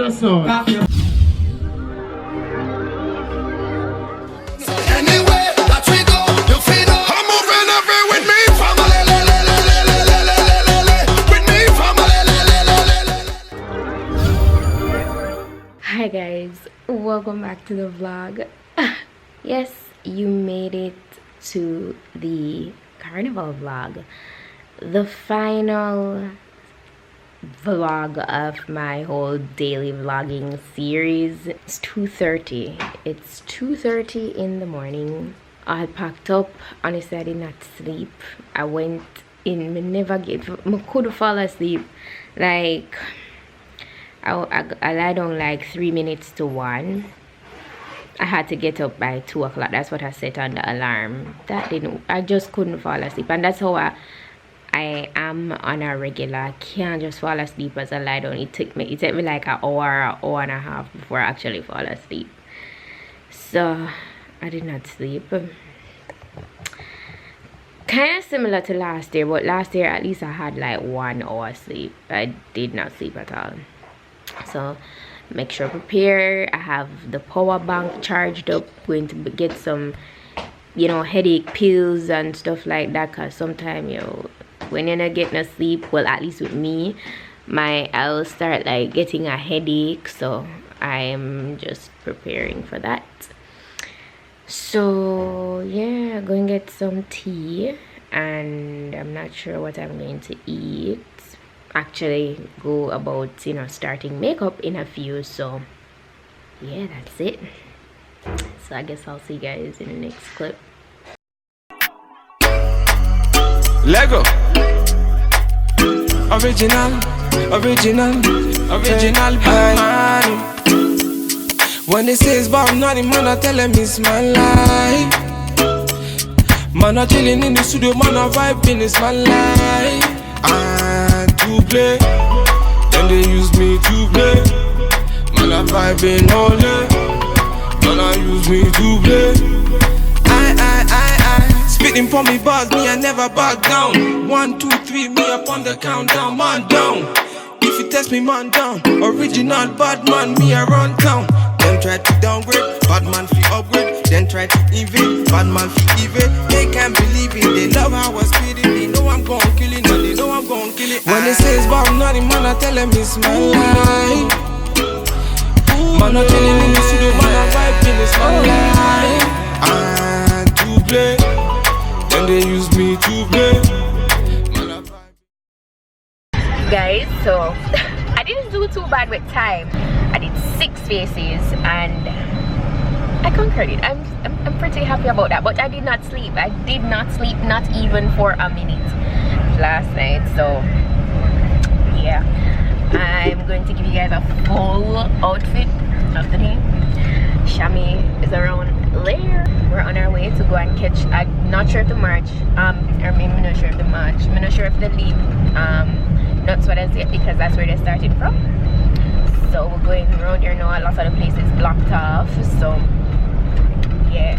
stress out. Hi guys, welcome back to the vlog. Yes, you made it to the carnival vlog, the final vlog of my whole daily vlogging series. It's 2:30. It's 2:30 in the morning. I packed up. Honestly, I did not sleep. I went in, I could fall asleep. Like I lied down like 3 minutes to 1. I had to get up by 2 o'clock. That's what I set on the alarm. I just couldn't fall asleep, and that's how I am on a regular. I can't just fall asleep as I lie down. It took me like an hour and a half before I actually fall asleep. So I did not sleep. Kind of similar to last year, but last year at least I had like 1 hour sleep. I did not sleep at all. So make sure prepare. I have the power bank charged up, going to get some, you know, headache pills and stuff like that, because sometimes, you know, when you're not getting no sleep, well, at least with me, I'll start like getting a headache. So I'm just preparing for that. So yeah, going to get some tea, and I'm not sure what I'm going to eat. Actually go about, you know, starting makeup in a few. So yeah, that's it. So I guess I'll see you guys in the next clip. Lego original man. When they say it's about nothing, man, I tell them it's my life. Man, I chilling in the studio, man, I vibing, it's my life. And to play, then they use me to play. Man, I vibing all day. Man, I use me to play. I spitting for me bars, me I never back down. 1, 2, 3, me up on the countdown, man down. If you test me, man down. Original bad man, me I run town. Them try to downgrade, bad man fi upgrade. Then try to invade, bad man fi evade. They can't believe it, they love how I spit it. They know I'm gon' kill it, and they know I'm gon' kill it. When they say it's about nothing, man, I tell them it's my life. Man, I chillin' in the studio, man, I vibing, it's my life. And to play, then they use me to play. Man, I vibe. Guys, so I didn't do too bad with time. I did 6 faces and I conquered it. I'm pretty happy about that. But I did not sleep. I did not sleep, not even for a minute last night. So yeah, I'm going to give you guys a full outfit of the day. Shami is around there. We're on our way to go and catch, I'm not sure if the march, or maybe I'm not sure if the march, I'm not sure if they leave Knots Sweaters yet, because that's where they started from. So we're going around here now. A lot of the places blocked off. So yeah,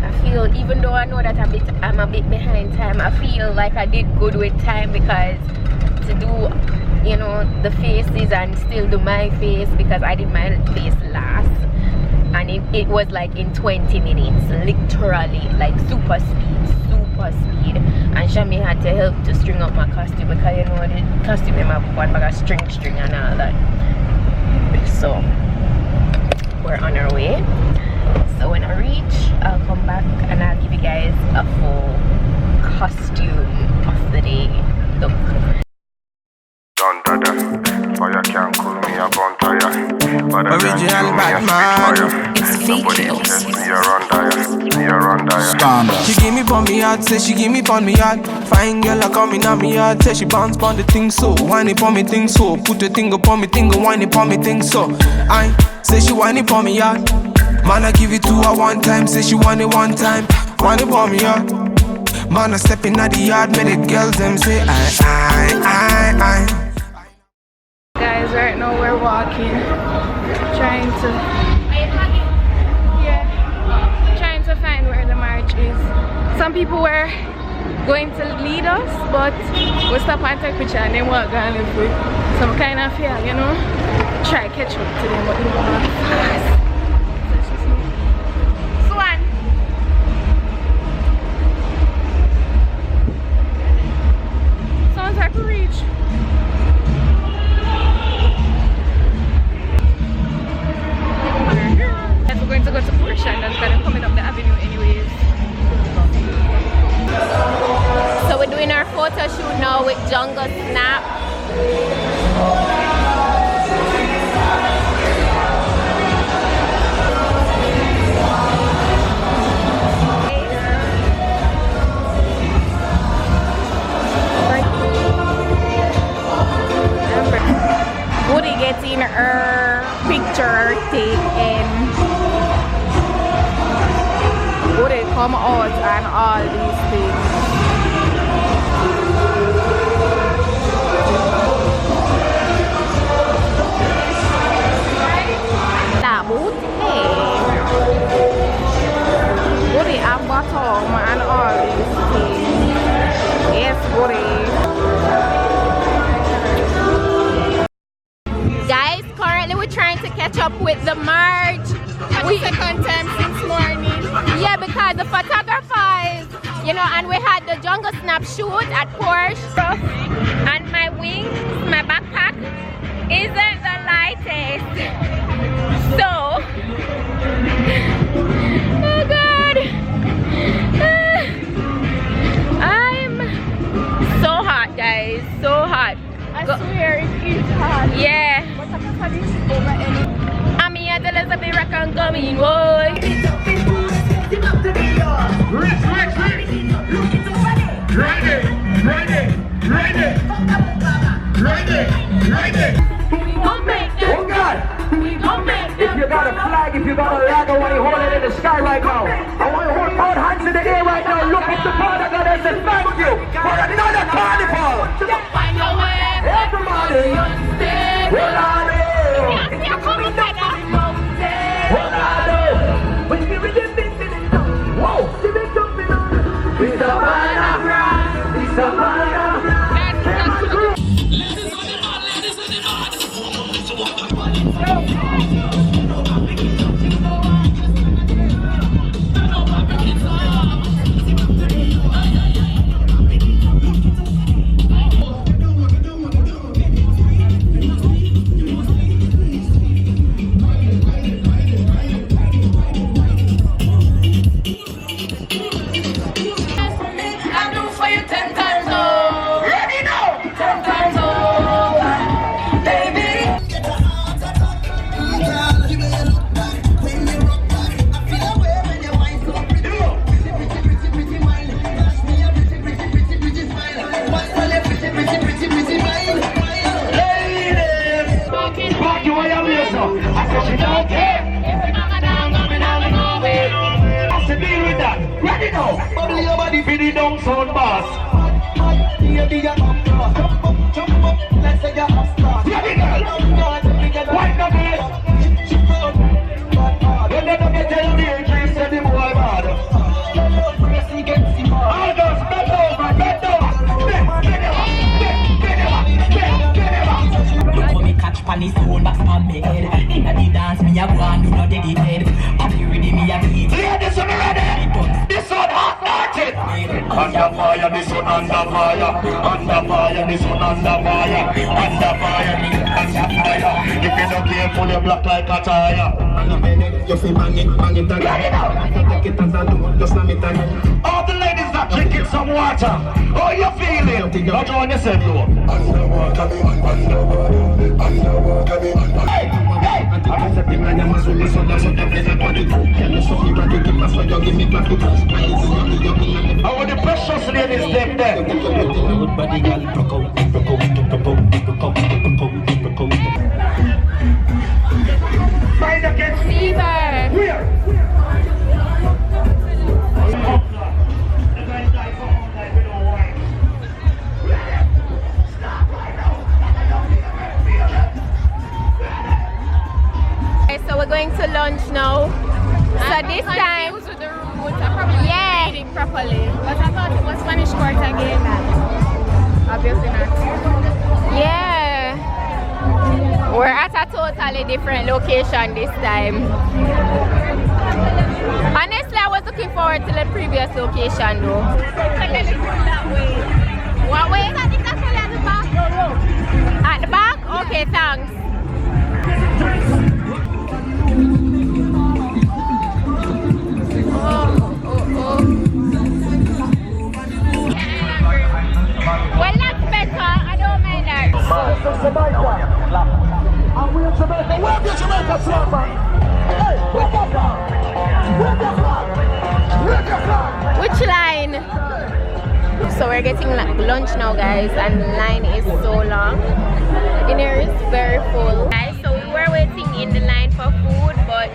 I feel, even though I know that I'm a bit behind time, I feel like I did good with time, because to do, you know, the faces and still do my face, because I did my face last, and it was like in 20 minutes, literally, like super speed. And Shami had to help to string up my costume, because you know the costume in my one bag of string and all that. So we're on our way. So when I reach, I'll come back and I'll give you guys a full costume of the day look. Fire can't cool me, I burn tire. Original bad man. It's features. She give me pon me hard, say she give me pon me hard. Fine girl a coming on me hard, say she bounce pon the thing so. Whine it pon me thing so. Put the thing upon me thing, whine it pon me thing so. I say she whine it pon me hard. Man I give it to her 1 time, say she want it 1 time. Whine it pon me hard. Man I step in at the yard, make the girls them say I. Guys, right now we're walking, trying to find where the march is. Some people were going to lead us, but we stop and take picture and then walk down live with some kind of fear, you know. Try catch up to them, but they don't walk fast. Swan. Sounds like we reach. We're going to go to Portia and then coming up the avenue anyways. So we're doing our photo shoot now with Jungle Snap. Woody getting her picture taken. Woody come out and all these things. Woody and bottom and all these things. Yes, Woody. Guys, currently we're trying to catch up with the march. We second time since morning. Yeah, because the photographers, you know, and we had the Jungle Snap shoot at Porsche. And my wings, my backpack isn't the lightest. So, oh God. I'm so hot, guys, so hot. I swear it is hard. Yeah. But I can't this over any. I'm here to let the miracle come in, boy. Oh God! If you got a flag, if you got a flag, I want you to hold it in the sky right now. I want you to hold both hands in the air right now. Look at the Father God and say thank you for another carnival. Everybody, Under fire, this one under fire. Under fire, this one under fire. Under fire, under fire. If you're not careful, you black like a tire. You feel bang it again. All the ladies that drinking some water. How you feeling? Now join yourself, though. Underwater, hey, hey. I'm setting on your muscle, so that's what I'm getting on it. Can you show me what you give me, so you give me back it. I want the precious ladies them there. Find against Caesar. where? So we're going to lunch now. So this time, yeah, properly. But I thought it was Spanish Court again. Obviously not. Yeah. We're at a totally different location this time. Honestly, I was looking forward to the previous location though. What way? At the back? At the back? Okay, thanks. Well, that's better. I don't mind that. And we're in Jamaica. Where's your Jamaica flag, man? Hey, where's your flag? Where's your flag? Where's your flag? Which line? So we're getting lunch now, guys, and the line is so long. In here is very full. Guys, so we were waiting in the line for food, but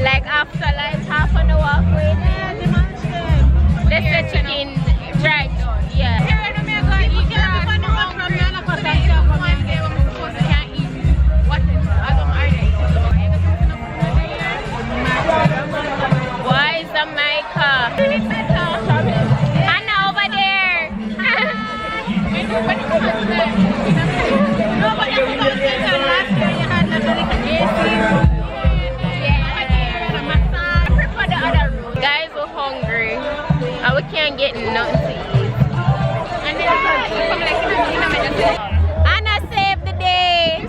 like after like half an hour of waiting, let's get chicken right. Yeah. Why is Jamaica? Anna over there. Guys, we're hungry and we can't get nothing to eat. Anna saved the day.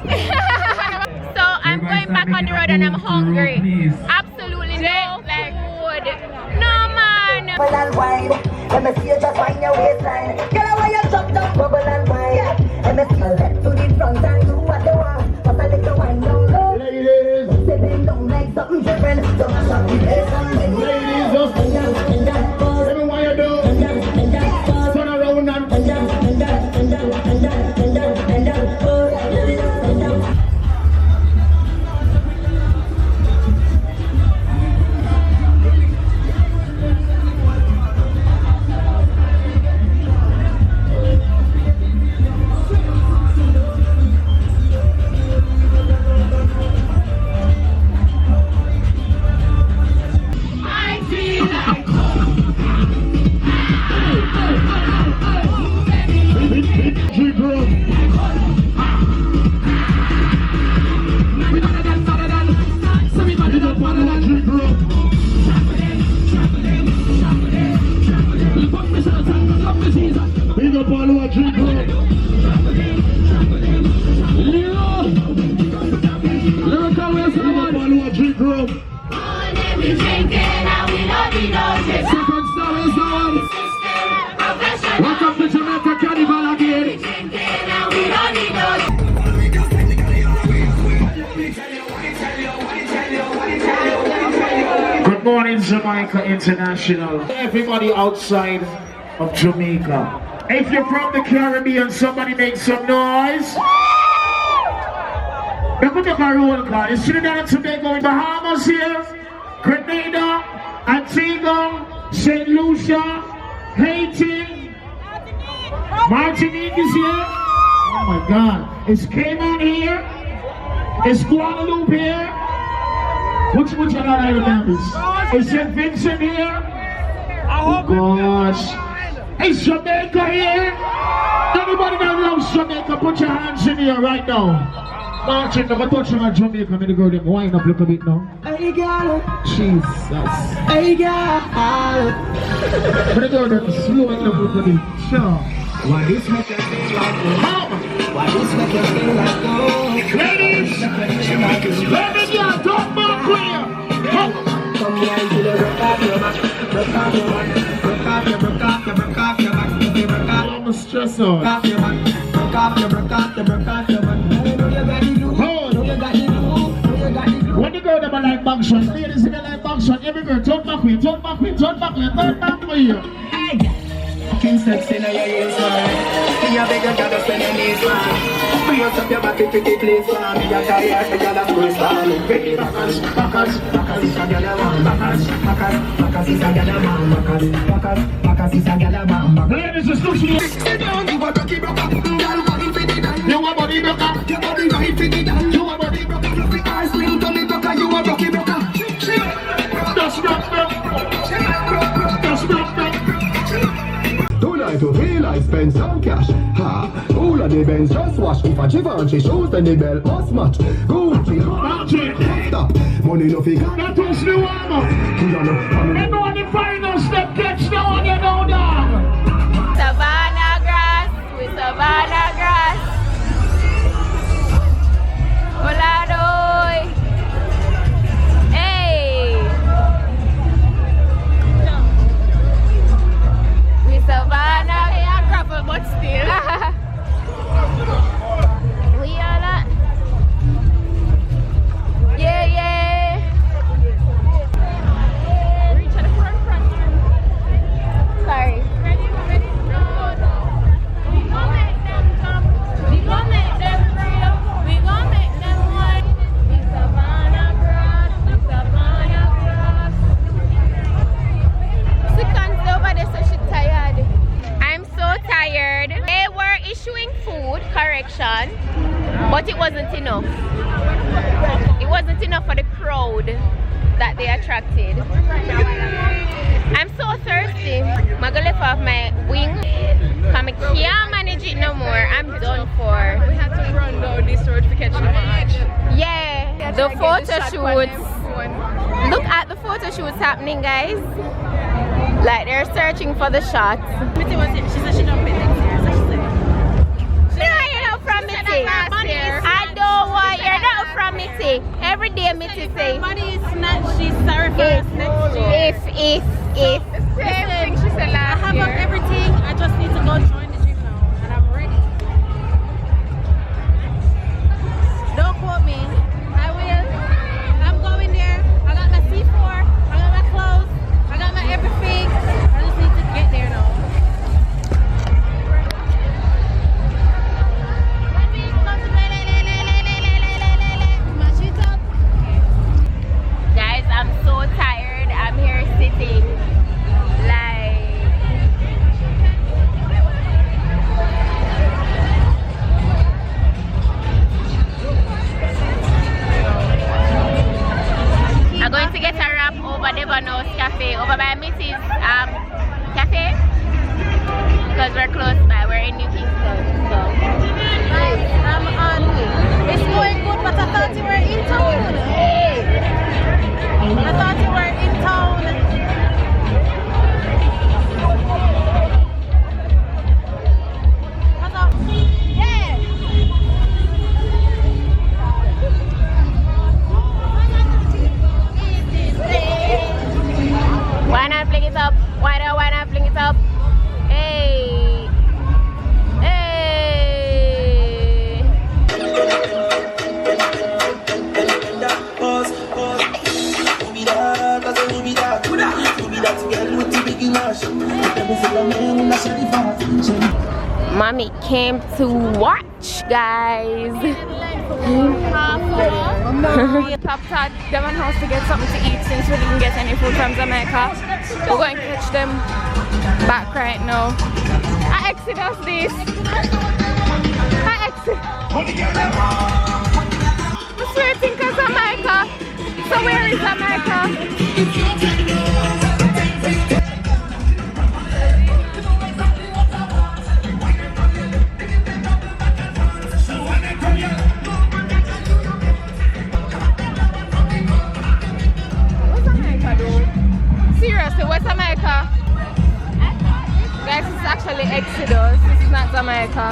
So I'm going back on the road and I'm hungry. Absolutely no food. No man. Bubble and wine. Let me see you just wind your waistline. Girl, I want you drop down, bubble and wine. Let me see you left to the front and do what you want. But I let you wind down low. Ladies, step in down like something different. Don't mash up the place and then ladies, just bend down, pause. Tell me what you do. Bend down, pause. Turn around and bend down, pause. Welcome to Jamaica Carnival again. Good morning, Jamaica International. Everybody outside of Jamaica. If you're from the Caribbean, somebody make some noise. Look at the roll call. It's Trinidad and Tobago, Bahamas here, Grenada, Antigua, St. Lucia, Haiti, Martinique is here. Oh my God. Is Cayman here? Is Guadeloupe here? Which other island is? Is St. Vincent here? Oh gosh. Is Jamaica here? Anybody that loves Jamaica, put your hands in here right now. Martin, never touch on Jamaica. I'm gonna go them wind up a little bit now. Hey girl, Jesus. hey girl. I'm gonna go them slow it up a little bit. Sure. Why this make you feel like this? Why this make you feel like this? Ladies, let me get talk back clear. Come here and feel it, broke off your back, broke off your back, broke off your back, broke off your back, broke off. I'm stressed out. Broke off your back, broke off your back, broke off your back. When you go to my life back shot, ladies in the life back shot, every girl turn back way, turn back way, turn back way, turn back way. King steps in your ears, man. You beg your gotta spend your knees, man. Brace up your body, pretty please, man. You're tired, the girl first, man. Baby, backers, backers, backers is a girl, man. Backers, backers, backers is a girl, man. Backers, backers, backers is a girl, man. Ladies, it's too slow. Sit down, you a rocky broker. Girl, body fit it down. You a body broker. Your body right fit it down. You a body broker. You fit eyes, slim, tummy broker. You a rocky broker. That's not broke. try to feel I spend some cash. Ha! All of the Benz just wash. If a Givenchy shoes, then the belt must match. Gucci, stop. Money no figure. That was the warm-up. Remember when the final step gets down, you know that. Savannah grass, with Savannah grass. Oladoy. Hey. With Savannah. Hey, I gravel, but still. We are that. Yeah, yeah. Reach at the front. Sorry. Ready? Good. We gon' make them come. We gon' make them real. We gon' make them one. We Savannah grass. We Savannah grass. Seconds over there, so she's tired. I'm so tired. They were issuing food, correction, but it wasn't enough. It wasn't enough for the crowd that they attracted. I'm so thirsty. I'm gonna lift off my wing. I can't manage it no more. I'm done for. We had to run down this road to catch the match. Yeah, the photo shoots. Look at the photo shoots happening, guys. Like they're searching for the shots. She said she don't pay next year, so she said. No, you're not from Mitty. I don't want. You're not from Mitty. Every day Mitty say. Money is not. She's sorry for us next year. If. Same thing she said last year. I have everything. I just need to go join the gym now, and I'm ready. Don't quote me. I will. I'm going there. I got my C4. I got my clothes. I got my everything. I just need to get there now. Guys, I'm so tired. I'm here sitting like I'm going to get a wrap over Devanos Cafe, over by Mrs. Cafe, because we're close by. We're in New Kingston, so. I'm on. It's going good, but I thought you were in town. I thought you were in town. Yeah. Why not fling it up? Why not fling it up? Hey. Hey. Mommy came to watch, guys. Top at Devon House to get something to eat since we didn't get any food from Jamaica. We're going to catch them back right now. I Exodus this. I Exodus. What's where you think of Jamaica? So where is Jamaica? Seriously, what's Jamaica? Guys, this is actually Exodus. This is not Jamaica.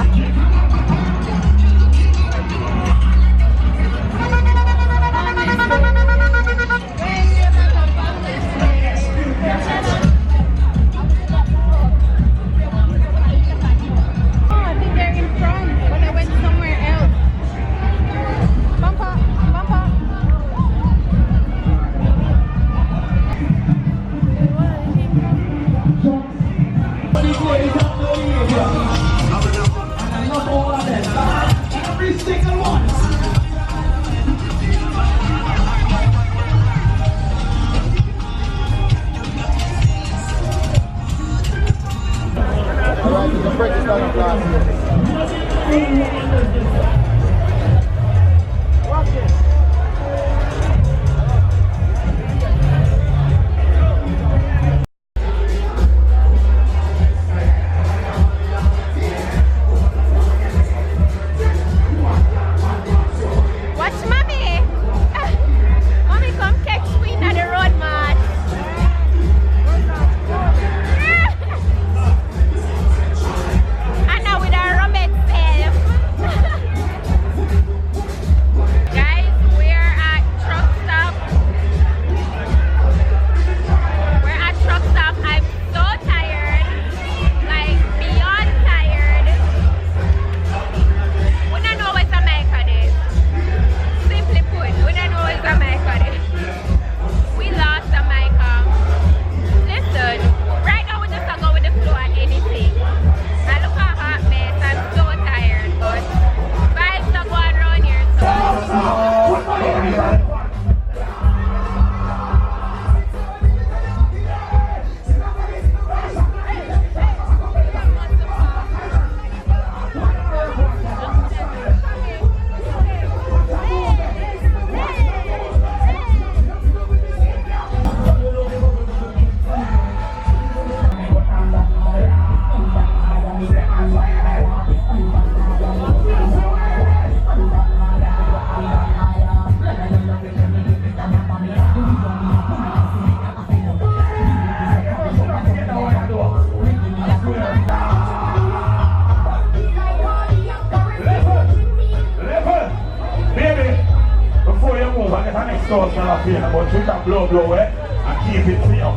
South Carolina, but we can blow it and keep it for you.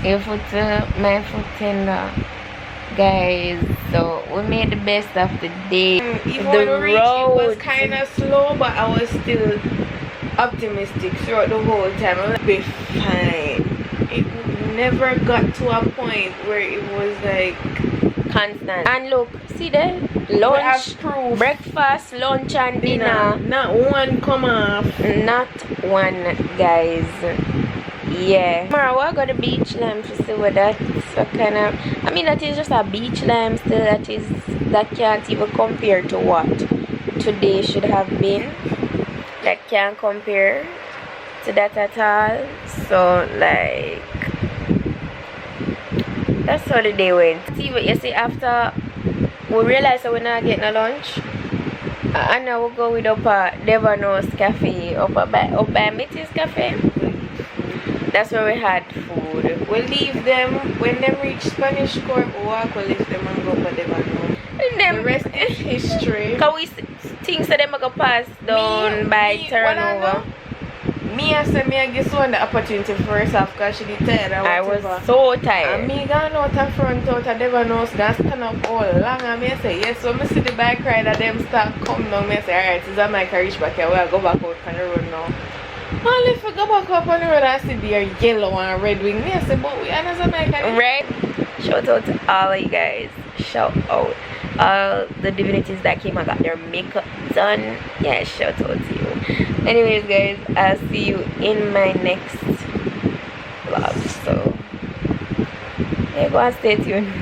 Your foot, my foot tender, guys. So we made the best of the day. Even when we reached, it was kind of slow, but I was still optimistic throughout the whole time. I was be fine. It never got to a point where it was like constant. And look, see there, lunch, breakfast, lunch, and dinner. Not one come off. Not one, guys. Yeah. Tomorrow we're going to beach lamb to see what that's kind of. I mean, that is just a beach lamb still. That can't even compare to what today should have been. That can't compare to that at all. So like, that's how the day went. See what you see after we realized that we're not getting a lunch. And now we'll go with up a Devanos Cafe, up by Mitty's Cafe. That's where we had food. We'll leave them when them reach Spanish Court. We'll walk, we'll leave them and go for Devanos. The rest is history. Can we think that them go pass down by Terranova? Me I said me I guess one the opportunity first off because she did tired. I was so tired. And me gone out and front out of Devanos, gonna stand up all long and me I say yes. So I see the bike rider them start come down. Me I say alright, it's Jamaica reach back here. We'll go back out on the road now. Only if I go back up on the road I see the yellow and red wing. Me I say but we are not Jamaica. Right? Shout out to all of you guys. Shout out all the divinities that came and got their makeup done. Yeah, shout out to you. Anyways guys, I'll see you in my next vlog. So yeah, go and stay tuned.